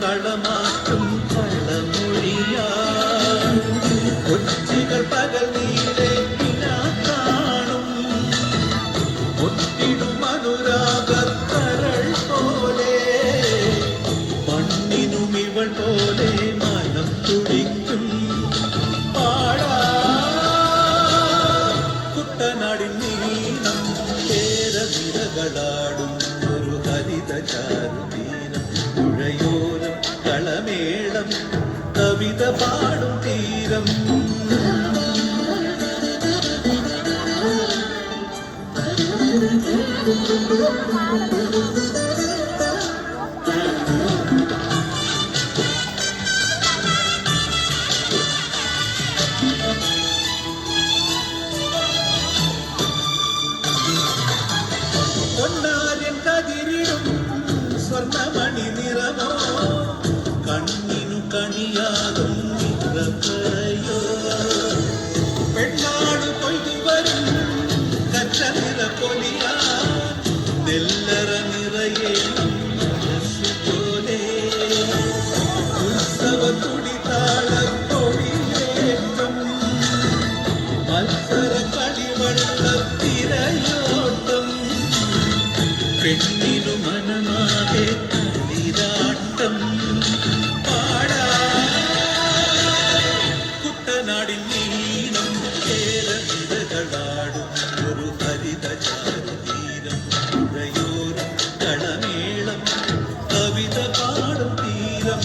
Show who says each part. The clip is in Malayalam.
Speaker 1: കളമാറ്റും കളമൊഴിയാ കൊച്ചികൾ പകൽ നീരെ കാണും ഒത്തിടും അനുരാഗത്തരൾ പോലെ മണ്ണിനും ഇവൾ പോലെ മനം തുടിക്കും പാടാ കുട്ടനാടിൻ നീനം കേരനിരകളാടും ഒരു ഹരിത ചാരുതീരം പുഴയോരം കളമേളം കവിത പാടും തീരം പൊന്നാര്യൻ കതിരിടും സ്വർണ്ണമണി നിറമോ കണ്ണിനു കണിയാകും നിറയോ പെണ്ണാട് കൊയ്തു വരും കച്ച നിറ പൊലിയാ നെല്ലറ നിറയെ പോലെ ഉത്സവ തുടിതാളത്തൊഴിലേറ്റം മത്സര കളിവള്ളത്തിരയോട്ടം പെണ്ണിനു മനമാകെ കളിരാട്ടം പാടാ കുട്ടനാടിൻ നീനം കേരനിരകളാടും ഒരു ഹരിത ചാരുതീരം പുഴയോരം കളമേളം കവിത പാടും തീരം